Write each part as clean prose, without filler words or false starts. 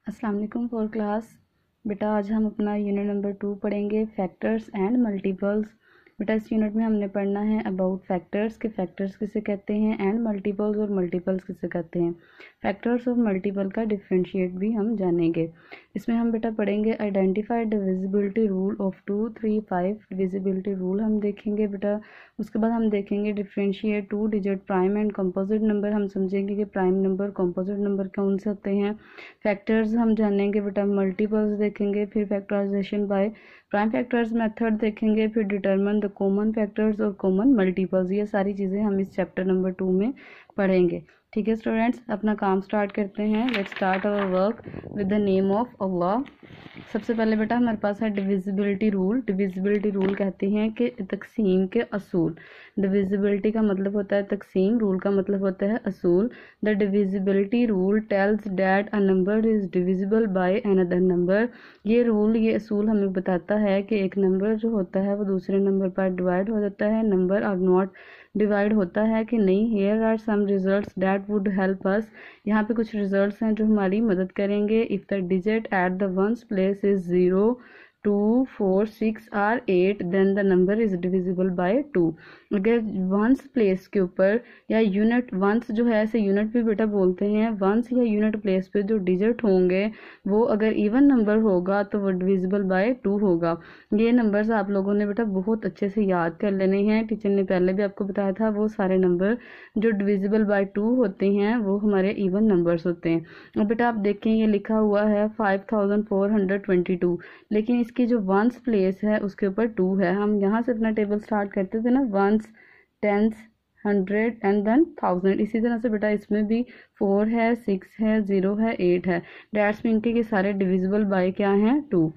अस्सलाम वालेकुम for class. बेटा आज हम अपना यूनिट नंबर 2 पढ़ेंगे फैक्टर्स एंड मल्टीपल्स। बेटा इस यूनिट में हमने पढ़ना है अबाउट फैक्टर्स के फैक्टर्स किसे कहते हैं एंड मल्टीपल्स और मल्टीपल्स किसे कहते हैं। फैक्टर्स और मल्टीपल का डिफ्रेंशिएट भी हम जानेंगे। इसमें हम बेटा पढ़ेंगे identify divisibility rule of 2, 3, 5 divisibility rule हम देखेंगे बेटा। उसके बाद हम देखेंगे differentiate 2 digit prime and composite number. हम समझेंगे कि प्राइम नंबर कंपोजिट नंबर कौन से होते हैं। फैक्टर्स हम जानेंगे बेटा, मल्टीपल्स देखेंगे, फिर factorization by prime factors method देखेंगे, फिर डिटरमिन द कॉमन फैक्टर्स और कॉमन मल्टीपल्स। ये सारी चीज़ें हम इस चैप्टर नंबर 2 में पढ़ेंगे। ठीक है स्टूडेंट्स, अपना काम स्टार्ट करते हैं। Let's start our work with the name of Allah. सबसे पहले बेटा हमारे पास है डिविजिबिलिटी रूल। डिविजिबिलिटी रूल कहते हैं कि तकसीम के असूल। डिविजिबिलिटी का मतलब होता है तकसीम, रूल का मतलब होता है असूल। The divisibility rule tells that a number is divisible by another number. ये रूल, ये असूल हमें बताता है कि एक नंबर जो होता है वो दूसरे नंबर पर डिवाइड हो जाता है, नंबर आर नॉट डिवाइड होता है कि नहीं। Here are some results that would help us. यहाँ पे कुछ रिजल्ट्स हैं जो हमारी मदद करेंगे। If the digit at the ones place is 0, 2, 4, 6 और 8 then the number is divisible by 2। अगर वंस प्लेस के ऊपर या यूनिट, वंस जो है ऐसे यूनिट भी बेटा बोलते हैं, वंस या यूनिट प्लेस पे जो डिजिट होंगे वो अगर इवन नंबर होगा तो वो डिविजिबल बाय 2 होगा। ये नंबर्स आप लोगों ने बेटा बहुत अच्छे से याद कर लेने हैं। टीचर ने पहले भी आपको बताया था वो सारे नंबर जो डिविजिबल बाय 2 होते हैं वो हमारे इवन नंबर्स होते हैं। और बेटा आप देखें ये लिखा हुआ है 5422, लेकिन इसकी जो वंस प्लेस है उसके ऊपर 2 है। हम यहाँ से अपना टेबल स्टार्ट करते थे ना, वंस, टेंस, 100 एंड देन 1000। इसी तरह से बेटा इसमें भी 4 है, 6 है, 0 है, 8 है। डैट्स मीन के सारे डिविजिबल बाय क्या हैं 2।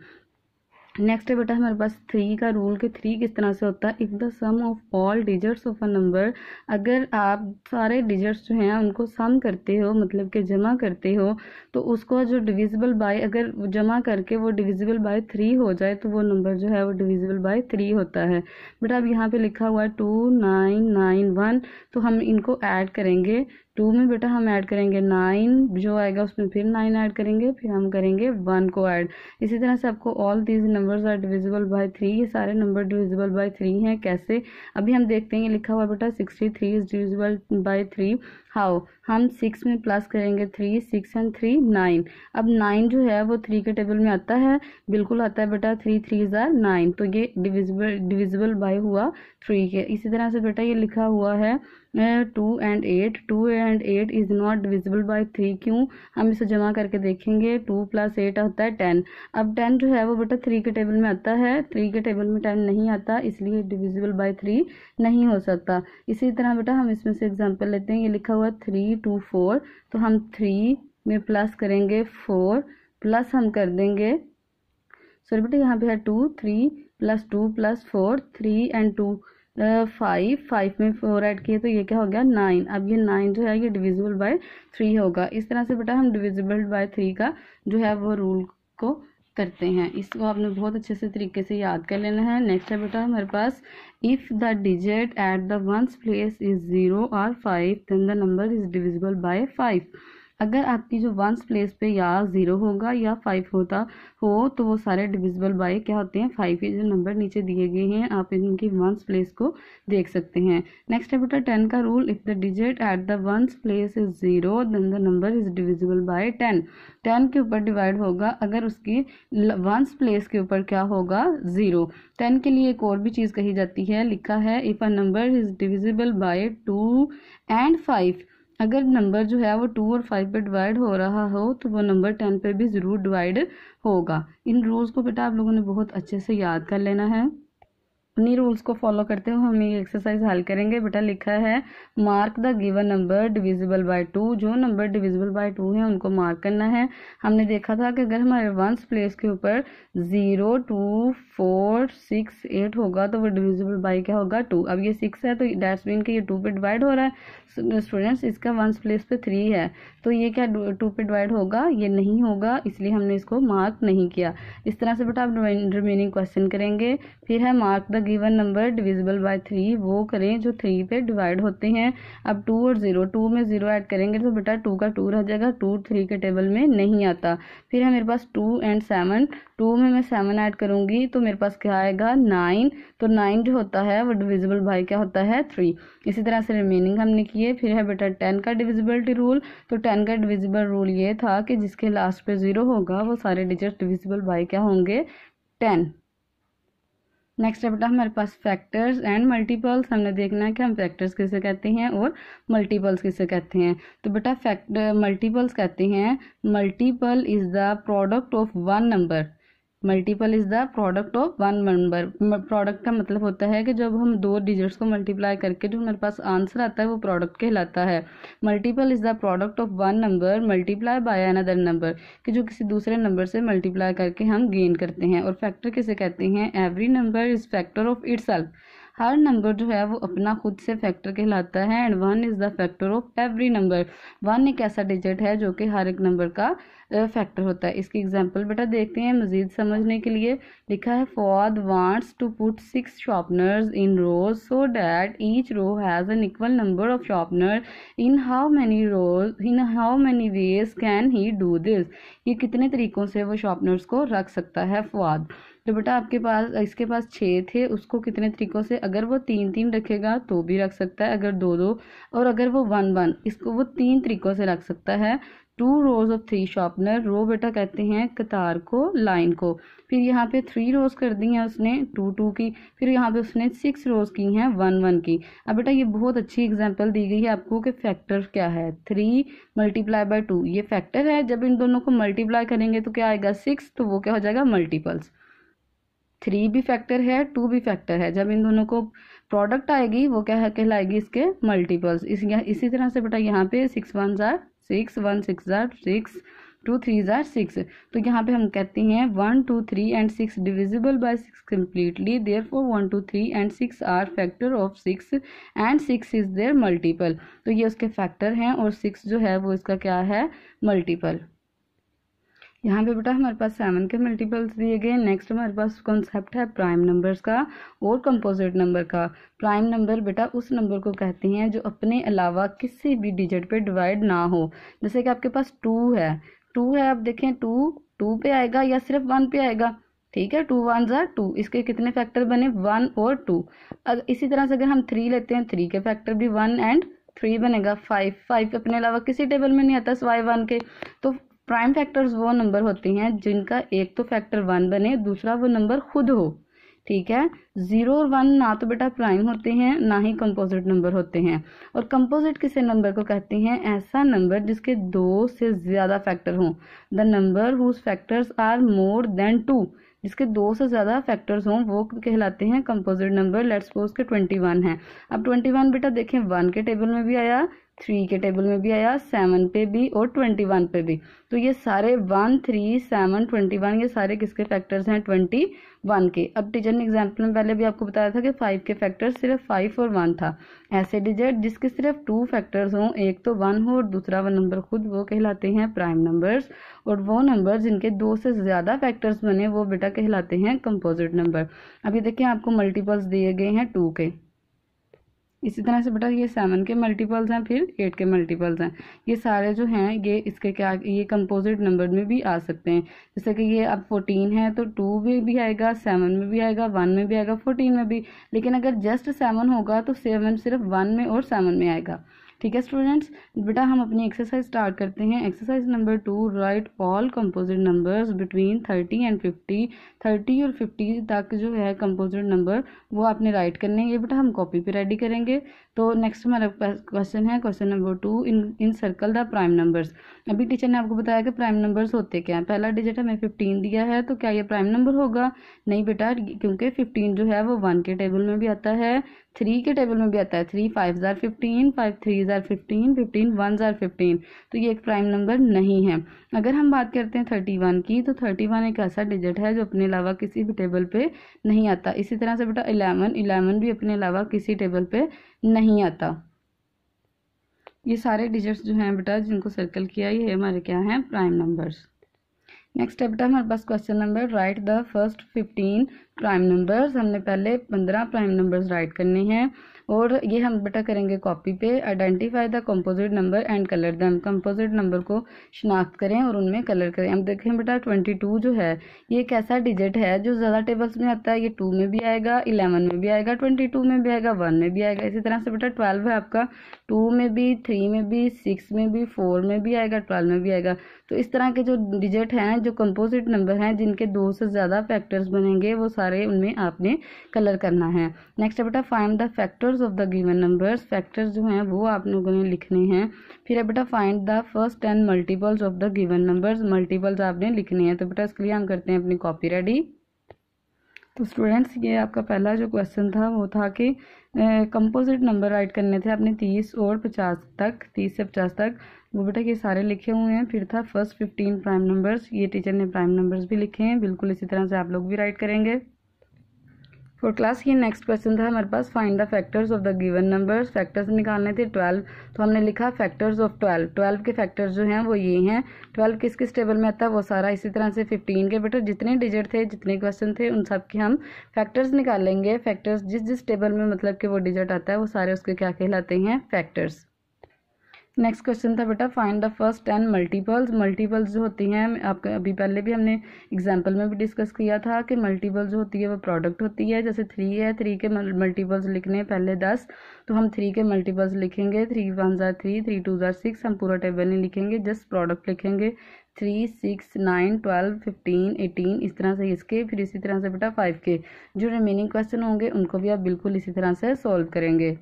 नेक्स्ट है बेटा हमारे पास 3 का रूल कि 3 किस तरह से होता है। If the sum of all digits of a number, अगर आप सारे डिजिट्स जो हैं उनको सम करते हो, मतलब कि जमा करते हो, तो उसको जो डिविजिबल बाय, अगर जमा करके वो डिविजिबल बाय 3 हो जाए तो वो नंबर जो है वो डिविजिबल बाय 3 होता है। बेटा अब यहाँ पे लिखा हुआ है 2991, तो हम इनको ऐड करेंगे। 2 में बेटा हम ऐड करेंगे 9 जो आएगा उसमें फिर 9 ऐड करेंगे, फिर हम करेंगे 1 को ऐड। इसी तरह से आपको all these numbers are divisible by 3, ये सारे नंबर डिविजिबल बाय 3 हैं। कैसे, अभी हम देखते हैं। ये लिखा हुआ बेटा 63 इज डिविजिबल बाय 3। हाउ, हम 6 में प्लस करेंगे 3, 6 एंड 3 9। अब 9 जो है वो 3 के टेबल में आता है, बिल्कुल आता है बेटा। 3 3 आर 9, तो ये डिविजिबल बाय हुआ 3 के। इसी तरह से बेटा ये लिखा हुआ है 2 and 8 is not divisible by 3। क्यों, हम इसे जमा करके देखेंगे। 2 + 8 होता है 10। अब 10 जो है वो बेटा 3 के टेबल में आता है, 3 के टेबल में 10 नहीं आता, इसलिए डिविजिबल बाय 3 नहीं हो सकता। इसी तरह बेटा हम इसमें से एग्जांपल लेते हैं। ये लिखा हुआ 3 2 4, तो हम 3 में प्लस करेंगे 4, प्लस हम कर देंगे, सॉरी बेटा यहाँ पे है 2, 3 + 2 + 4, 3 एंड 2 5 में 4 ऐड किए तो ये क्या हो गया 9। अब ये 9 जो है ये डिविजिबल बाय 3 होगा। इस तरह से बेटा हम डिविजिबल बाय 3 का जो है वो रूल को करते हैं। इसको आपने बहुत अच्छे से तरीके से याद कर लेना है। नेक्स्ट है बेटा हमारे पास if the digit at the ones place is 0 और 5 then the number is divisible by 5। अगर आपकी जो वंस प्लेस पे या 0 होगा या 5 होता हो तो वो सारे डिविजिबल बाय क्या होते हैं 5। ये जो नंबर नीचे दिए गए हैं आप इनकी वंस प्लेस को देख सकते हैं। नेक्स्ट है बेटा 10 का rule. If the digit at the ones place is 0 then the number is divisible by 10। 10 के ऊपर डिवाइड होगा अगर उसकी वंस प्लेस के ऊपर क्या होगा 0। 10 के लिए एक और भी चीज़ कही जाती है, लिखा है if a number is divisible by 2 and 5। अगर नंबर जो है वो 2 और 5 पे डिवाइड हो रहा हो तो वो नंबर 10 पे भी ज़रूर डिवाइड होगा। इन रूल्स को बेटा आप लोगों ने बहुत अच्छे से याद कर लेना है। इन्हीं रूल्स को फॉलो करते हुए हम ये एक्सरसाइज हल करेंगे। बेटा लिखा है mark the given number divisible by 2। जो नंबर डिविजिबल बाय 2 है उनको मार्क करना है। हमने देखा था कि अगर हमारे वंस प्लेस के ऊपर 0, 2, 4, 6, 8 होगा तो वो डिविजिबल बाय क्या होगा 2। अब ये 6 है तो डैट्स मीन के ये 2 पे डिवाइड हो रहा है। स्टूडेंट्स इसका वंस प्लेस पे 3 है तो ये क्या 2 पे डिवाइड होगा, ये नहीं होगा, इसलिए हमने इसको मार्क नहीं किया। इस तरह से बेटा आप रिमेनिंग क्वेश्चन करेंगे। फिर है mark the given number divisible by 3 वो करें जो 3 पे डिवाइड होते हैं। अब 2 और 0, 2 में 0 ऐड करेंगे तो बेटा 2 का 2 रह जाएगा, 2 3 के टेबल में नहीं आता। फिर है मेरे पास 2 एंड 7, 2 में मैं 7 ऐड करूंगी तो मेरे पास क्या आएगा 9, तो 9 जो होता है वो डिविजिबल बाय क्या होता है 3। इसी तरह से रिमेनिंग हमने किए। फिर है बेटा 10 का डिविजिबिलिटी रूल, तो 10 का डिविजिबल रूल ये था कि जिसके लास्ट पे 0 होगा वो सारे डिजिट डिविजिबल बाय क्या होंगे 10। नेक्स्ट है बेटा हमारे पास फैक्टर्स एंड मल्टीपल्स। हमने देखना है कि हम फैक्टर्स किसे कहते हैं और मल्टीपल्स किसे कहते हैं। तो बेटा मल्टीपल्स कहते हैं multiple is the product of one number. Multiple is the product of one number. Product का मतलब होता है कि जब हम दो डिजिट्स को मल्टीप्लाई करके जो हमारे पास आंसर आता है वो प्रोडक्ट कहलाता है। Multiple is the product of one number multiply by another number, कि जो किसी दूसरे नंबर से मल्टीप्लाई करके हम गेन करते हैं। और फैक्टर किसे कहते हैं, every number is factor of itself. Her number जो है वो अपना खुद से फैक्टर कहलाता है। And 1 is the factor of every number. 1 एक ऐसा डिजिट है जो कि हर एक नंबर का फैक्टर होता है। इसकी एग्जांपल बेटा देखते हैं मजीद समझने के लिए। लिखा है फॉद wants to put 6 sharpeners in rows so that each row has an equal number of sharpener. In how many ways can he do this. ये कितने तरीकों से वो शार्पनर्स को रख सकता है फॉद। तो बेटा आपके पास इसके पास 6 थे, उसको कितने तरीकों से, अगर वो 3-3 रखेगा तो भी रख सकता है, अगर 2-2, और अगर वो 1-1, इसको वो 3 तरीकों से रख सकता है। 2 रोज ऑफ 3 शार्पनर। रो बेटा कहते हैं कतार को, लाइन को। फिर यहाँ पे 3 रोज कर दी हैं उसने 2-2 की। फिर यहाँ पे उसने 6 रोज की हैं 1-1 की। अब बेटा ये बहुत अच्छी एग्जांपल दी गई है आपको कि फैक्टर क्या है। 3 मल्टीप्लाई बाय 2 ये फैक्टर है। जब इन दोनों को मल्टीप्लाई करेंगे तो क्या आएगा 6, तो वो क्या हो जाएगा मल्टीपल्स। 3 भी फैक्टर है, 2 भी फैक्टर है। जब इन दोनों को प्रोडक्ट आएगी वो क्या है कहलाएगी इसके मल्टीपल्स। इसी तरह से बेटा यहाँ पे 6 1 जार 6, 1 6 जार 6, 2 3 जार 6। तो यहाँ पे हम कहते हैं 1 2 3 and 6 divisible by 6 completely. Therefore 1 2 3 and 6 are factor of 6 and 6 is their multiple. तो ये उसके फैक्टर हैं और 6 जो है वो इसका क्या है मल्टीपल। यहाँ पे बेटा हमारे पास 7 के मल्टीपल्स दिए गए। नेक्स्ट हमारे पास कॉन्सेप्ट है प्राइम नंबर्स का और कंपोजिट नंबर का। प्राइम नंबर बेटा उस नंबर को कहते हैं जो अपने अलावा किसी भी डिजिट पे डिवाइड ना हो। जैसे कि आपके पास 2 है, 2 है, आप देखें 2 पे आएगा या सिर्फ 1 पे आएगा। ठीक है, 2 1 जार 2, इसके कितने फैक्टर बने 1 और 2। इसी तरह से अगर हम 3 लेते हैं 3 के फैक्टर भी 1 एंड 3 बनेगा 5 अपने अलावा किसी टेबल में नहीं आता सिवाय 1 के। तो प्राइम फैक्टर्स वो नंबर होते हैं जिनका एक तो फैक्टर 1 बने, दूसरा वो नंबर खुद हो। ठीक है, 0 और 1 ना तो बेटा प्राइम होते हैं ना ही कंपोजिट नंबर होते हैं। और कंपोजिट किसे नंबर को कहते हैं, ऐसा नंबर जिसके 2 से ज्यादा फैक्टर हों। The number whose factors are more than 2, जिसके 2 से ज्यादा फैक्टर्स हों वो कहलाते हैं कंपोजिट नंबर। लेट्स सपोज के 21 है। अब 21 बेटा देखें 1 के टेबल में भी आया, 3 के टेबल में भी आया, 7 पे भी और 21 पे भी। तो ये सारे 1 3 7 21 ये सारे किसके फैक्टर्स हैं 21 के। अब टीचर ने एग्जाम्पल में पहले भी आपको बताया था कि 5 के फैक्टर सिर्फ 5 और 1 था। ऐसे डिजिट जिसके सिर्फ 2 फैक्टर्स हों, एक तो 1 हो और दूसरा वो नंबर खुद, वो कहलाते हैं प्राइम नंबर्स। और वो नंबर जिनके 2 से ज्यादा फैक्टर्स बने वो बेटा कहलाते हैं कंपोजिट नंबर। अभी देखिए आपको मल्टीपल्स दिए गए हैं 2 के। इसी तरह से बेटा ये 7 के मल्टीपल्स हैं, फिर 8 के मल्टीपल्स हैं। ये सारे जो हैं ये इसके क्या, ये कंपोजिट नंबर में भी आ सकते हैं। जैसे कि ये अब 14 है तो 2 में भी आएगा, 7 में भी आएगा, 1 में भी आएगा, 14 में भी। लेकिन अगर जस्ट 7 होगा तो 7 सिर्फ 1 में और 7 में आएगा। ठीक है स्टूडेंट्स, बेटा हम अपनी एक्सरसाइज स्टार्ट करते हैं। Exercise number 2, right all composite numbers between 30 and 50। 30 और 50 तक जो है कंपोजिट नंबर वो आपने राइट करने हैं। ये बेटा हम कॉपी पे रेडी करेंगे। तो नेक्स्ट हमारा क्वेश्चन है question number 2, in circle the prime numbers. अभी टीचर ने आपको बताया कि प्राइम नंबर्स होते क्या हैं। पहला डिजिट हमें 15 दिया है, तो क्या ये प्राइम नंबर होगा? नहीं बेटा, क्योंकि 15 जो है वो 1 के टेबल में भी आता है, 3 के टेबल में भी आता है। 3 5 जार 15, 5 3 जार 15, 15 1 जार 15। तो ये एक प्राइम नंबर नहीं है। अगर हम बात करते हैं 31 की, तो 31 एक ऐसा डिजिट है जो अपने अलावा किसी भी टेबल पे नहीं आता। इसी तरह से बेटा 11 भी अपने अलावा किसी टेबल पे नहीं आता। ये सारे डिजिट्स जो हैं बेटा जिनको सर्कल किया ये हमारे क्या हैं प्राइम नंबर्स। नेक्स्ट है बेटा हमारे पास question number write the first 15 prime numbers. हमने पहले 15 प्राइम नंबर्स राइट करने हैं और ये हम बेटा करेंगे कॉपी पे। Identify the composite number and colour them. Composite number को शिनाख्त करें और उनमें कलर करें। हम देखें बेटा 22 जो है ये एक ऐसा डिजिट है जो ज़्यादा टेबल्स में आता है। ये 2 में भी आएगा, 11 में भी आएगा, 22 में भी आएगा, 1 में भी आएगा। इसी तरह से बेटा 12 है आपका 2 में भी, 3 में भी, 6 में भी, 4 में भी आएगा, 12 में भी आएगा। तो इस तरह के जो डिजिट हैं, जो कंपोजिट नंबर हैं, जिनके 2 से ज़्यादा फैक्टर्स बनेंगे, वो सारे उनमें आपने कलर करना है। नेक्स्ट है बेटा find the factors of the given numbers. Factors जो हैं वो आप लोगों ने लिखने हैं। फिर है बेटा find the first 10 multiples of the given numbers. Multiples आपने लिखने हैं। तो बेटा इसके लिए हम करते हैं अपनी कॉपी रेडी। तो स्टूडेंट्स ये आपका पहला जो क्वेश्चन था वो था कि कंपोजिट नंबर राइट करने थे आपने 30 और 50 तक, 30 से 50 तक। वो बेटा ये सारे लिखे हुए हैं। फिर था फर्स्ट 15 प्राइम नंबर्स। ये टीचर ने प्राइम नंबर्स भी लिखे हैं, बिल्कुल इसी तरह से आप लोग भी राइट करेंगे। फॉर क्लास ये नेक्स्ट क्वेश्चन था हमारे पास find the factors of the given numbers. Factors निकालने थे 12, तो हमने लिखा फैक्टर्स ऑफ 12। 12 के फैक्टर्स जो हैं वो ये हैं। 12 किस किस टेबल में आता है वो सारा। इसी तरह से 15 के बेटा जितने डिजिट थे, जितने क्वेश्चन थे, उन सब के हम फैक्टर्स निकालेंगे। फैक्टर्स जिस जिस टेबल में मतलब कि वो डिजिट आता है वो सारे उसके क्या कहलाते हैं, फैक्टर्स। नेक्स्ट क्वेश्चन था बेटा find the first 10 multiples. Multiples जो होती हैं आपका अभी पहले भी हमने एग्जांपल में भी डिस्कस किया था कि मल्टीपल्स जो होती है वो प्रोडक्ट होती है। जैसे 3 है, 3 के मल्टीपल्स लिखने पहले 10, तो हम 3 के मल्टीपल्स लिखेंगे। 3 1 जार 3, 3 2 जार 6। हम पूरा टेबल नहीं लिखेंगे, जस्ट प्रोडक्ट लिखेंगे। 3 6 9 12 15 18 इस तरह से इसके। फिर इसी तरह से बेटा 5 के जो रिमेनिंग क्वेश्चन होंगे उनको भी आप बिल्कुल इसी तरह से सॉल्व करेंगे।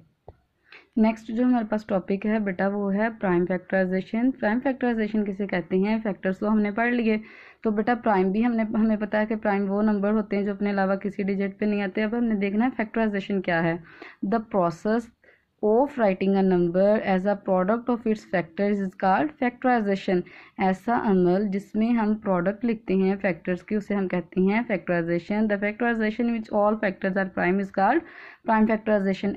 नेक्स्ट जो हमारे पास टॉपिक है बेटा वो है प्राइम फैक्टराइजेशन। प्राइम फैक्टराइजेशन किसे कहते हैं, फैक्टर्स तो हमने पढ़ लिए। तो बेटा प्राइम भी हमें पता है कि प्राइम वो नंबर होते हैं जो अपने अलावा किसी डिजिट पे नहीं आते। अब हमने देखना है फैक्टराइजेशन क्या है। The process of writing a number as a product of its factors is called factorization. ऐसा अमल जिसमें हम प्रोडक्ट लिखते हैं फैक्टर्स की उसे हम कहते हैं factorization. The factorization which all factors are prime is called prime factorization.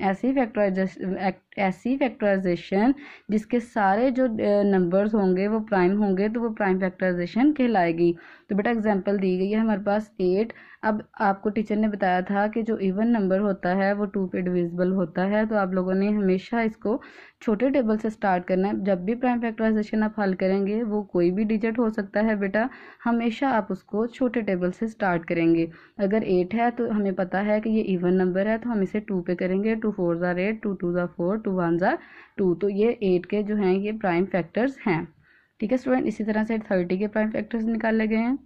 ऐसी फैक्टराइजेशन जिसके सारे जो नंबर्स होंगे वो प्राइम होंगे तो वो प्राइम फैक्टराइजेशन कहलाएगी। तो बेटा एग्जांपल दी गई है हमारे पास 8। अब आपको टीचर ने बताया था कि जो इवन नंबर होता है वो 2 पे डिविजिबल होता है। तो आप लोगों ने हमेशा इसको छोटे टेबल से स्टार्ट करना है। जब भी प्राइम फैक्टराइजेशन आप हल करेंगे, वो कोई भी डिजिट हो सकता है बेटा, हमेशा आप उसको छोटे टेबल से स्टार्ट करेंगे। अगर 8 है तो हमें पता है कि ये इवन नंबर है तो हम इसे 2 पे करेंगे। 2 4 जार 8, 2 2 जार 4, 2 1 जार 2। तो ये 8 के जो हैं ये प्राइम फैक्टर्स हैं। ठीक है स्टूडेंट, इसी तरह से 30 के प्राइम फैक्टर्स निकाले गए हैं।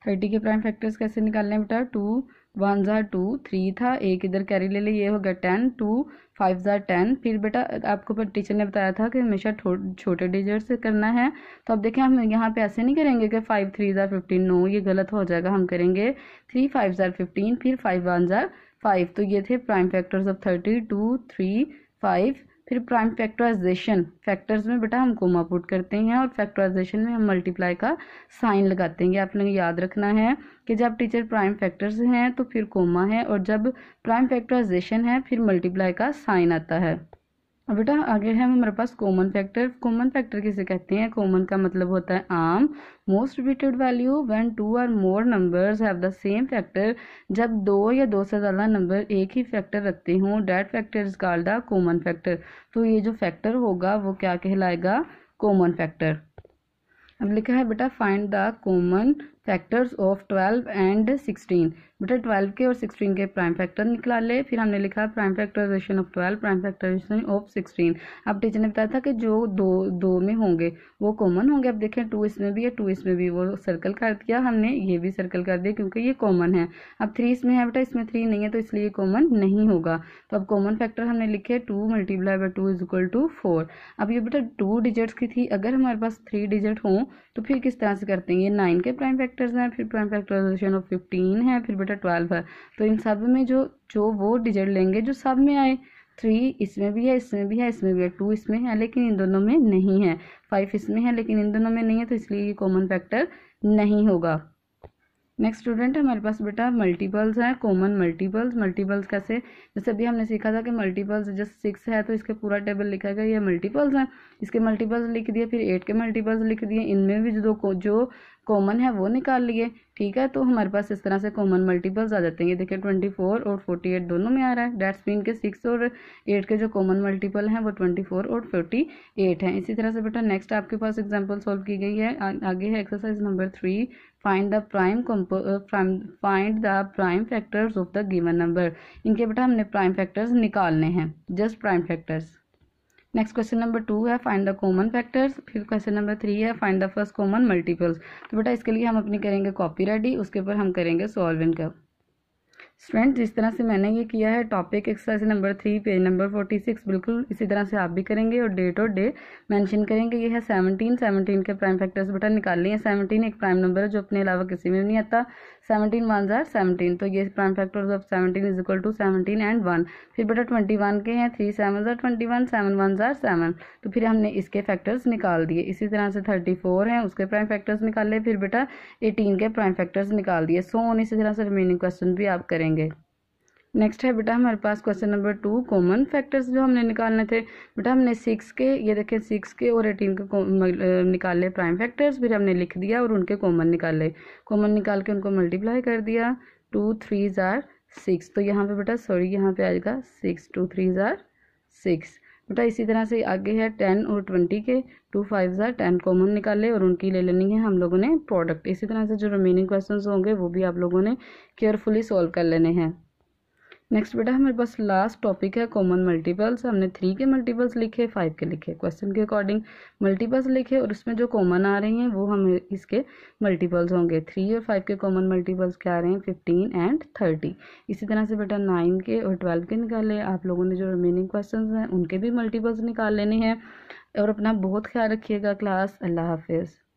30 के प्राइम फैक्टर्स कैसे निकालने हैं बेटा, 2 1 जार 2, 3 था, एक इधर कैरी ले ले, ये हो गया 10, 2 5 जार 10। फिर बेटा आपको टीचर ने बताया था कि हमेशा छोटे डिजिट से करना है। तो अब देखें हम यहाँ पे ऐसे नहीं करेंगे कि 5 3 जार 15, नो ये गलत हो जाएगा। हम करेंगे 3 5 जार 15, फिर 5 1 जार 5। तो ये थे प्राइम फैक्टर्स ऑफ 30, 2 3 5। फिर प्राइम फैक्टराइजेशन, फैक्टर्स में बेटा हम कोमा पुट करते हैं और फैक्टराइजेशन में हम मल्टीप्लाई का साइन लगाते हैं। आप लोगों याद रखना है कि जब टीचर प्राइम फैक्टर्स हैं तो फिर कोमा है, और जब प्राइम फैक्टराइजेशन है फिर मल्टीप्लाई का साइन आता है। अब बेटा आगे है हमारे पास कॉमन फैक्टर। कॉमन फैक्टर किसे कहते हैं, कॉमन का मतलब होता है आम। मोस्ट रिपीटेड वैल्यू व्हेन 2 और मोर numbers have the same factor. जब 2 या 2 से ज़्यादा नंबर एक ही फैक्टर रखते हों, that factor is called the common factor. तो ये जो फैक्टर होगा वो क्या कहलाएगा, कॉमन फैक्टर। अब लिखा है बेटा find the common factors of 12 and 16। बेटा 12 के और 16 के प्राइम फैक्टर निकाल ले। फिर हमने लिखा prime factorization of 12, prime factorization of 16। अब टीचर ने बताया था कि जो दो में होंगे वो कॉमन होंगे। अब देखें 2 इसमें भी है, 2 इसमें भी, वो सर्कल कर दिया हमने, ये भी सर्कल कर दिया क्योंकि ये कॉमन है। अब 3 इसमें है बेटा, इसमें 3 नहीं है तो इसलिए कॉमन नहीं होगा। तो अब कॉमन फैक्टर हमने लिखे 2 multiply by 2 is equal to 4। अब ये बेटा 2 डिजिट्स की थी, अगर हमारे पास 3 डिजिट हों तो फिर किस तरह से करते हैं। ये 9 के प्राइम फैक्टर्स हैं, फिर प्राइम फैक्टराइजेशन ऑफ 15 है, फिर बेटा 12 है। तो इन सब में जो वो डिजिट लेंगे जो सब में आए। 3 इसमें भी है, इसमें भी है, इसमें भी है, 2 इसमें है लेकिन इन दोनों में नहीं है, 5 इसमें है लेकिन इन दोनों में नहीं है, तो इसलिए ये कॉमन फैक्टर नहीं होगा। नेक्स्ट स्टूडेंट हमारे पास बेटा मल्टीपल्स हैं, कॉमन मल्टीपल्स। मल्टीपल्स कैसे, जैसे अभी हमने सीखा था कि मल्टीपल्स जस्ट 6 है तो इसके पूरा टेबल लिखा गया, ये मल्टीपल्स हैं, इसके मल्टीपल्स लिख दिए। फिर 8 के मल्टीपल्स लिख दिए। इनमें भी जो कॉमन है वो निकाल लिए, ठीक है। तो हमारे पास इस तरह से कॉमन मल्टीपल्स आ जाते हैं। देखिए 24 और 48 दोनों में आ रहा है, डेट्स मीन के 6 और 8 के जो कॉमन मल्टीपल हैं वो 24 और 48 हैं। इसी तरह से बेटा नेक्स्ट आपके पास एग्जांपल सॉल्व की गई है। आगे है exercise number 3, find the prime factors of the given number. इनके बेटा हमने प्राइम फैक्टर्स निकालने हैं, just prime factors. Next question number 2 है फाइंड द कॉमन फैक्टर्स। फिर क्वेश्चन नंबर 3 है find the first common multiples. तो बेटा इसके लिए हम अपनी करेंगे कॉपी रेडी, उसके ऊपर हम करेंगे सॉल्व इनका। स्टूडेंट जिस तरह से मैंने ये किया है topic exercise number 3 page number 46, बिल्कुल इसी तरह से आप भी करेंगे और डे मेंशन करेंगे। ये है 17 के प्राइम फैक्टर्स बेटा निकाल लिए। 17 एक प्राइम नंबर है जो अपने अलावा किसी में नहीं आता। 17 1s are 17, तो ये prime factors of 17 is equal to 17 and 1। फिर बेटा 21 के हैं, 3 7s are 21, 7 1s are 7, तो फिर हमने इसके फैक्टर्स निकाल दिए। इसी तरह से 34 हैं, उसके प्राइम फैक्टर्स निकाल लिए। फिर बेटा 18 के प्राइम फैक्टर्स निकाल दिए। सो ऑन इसी तरह से रिमेनिंग क्वेश्चन भी आप करेंगे। नेक्स्ट है बेटा हमारे पास क्वेश्चन नंबर 2 कॉमन फैक्टर्स जो हमने निकालने थे। बेटा हमने 6 के, ये देखें 6 के और 18 के निकाले प्राइम फैक्टर्स, फिर हमने लिख दिया और उनके कॉमन निकाले। कॉमन निकाल के उनको मल्टीप्लाई कर दिया। 2 3s are 6, तो यहाँ पे बेटा सॉरी यहाँ पे आएगा 6, 2 3s are 6। बेटा इसी तरह से आगे है 10 और 20 के, 2 5s are 10 कॉमन निकाले और उनकी ले लेनी है हम लोगों ने प्रोडक्ट। इसी तरह से जो रिमेनिंग क्वेश्चंस होंगे वो भी आप लोगों ने केयरफुली सॉल्व कर लेने हैं। नेक्स्ट बेटा हमारे पास लास्ट टॉपिक है कॉमन मल्टीपल्स। हमने 3 के मल्टीपल्स लिखे, 5 के लिखे, क्वेश्चन के अकॉर्डिंग मल्टीपल्स लिखे और उसमें जो कॉमन आ रही हैं वो हमें इसके मल्टीपल्स होंगे। 3 और 5 के कॉमन मल्टीपल्स क्या आ रहे हैं, 15 एंड 30। इसी तरह से बेटा 9 के और 12 के निकाले। आप लोगों ने जो रिमेनिंग क्वेश्चन हैं उनके भी मल्टीपल्स निकाल लेने हैं। और अपना बहुत ख्याल रखिएगा क्लास। अल्लाह हाफिज़।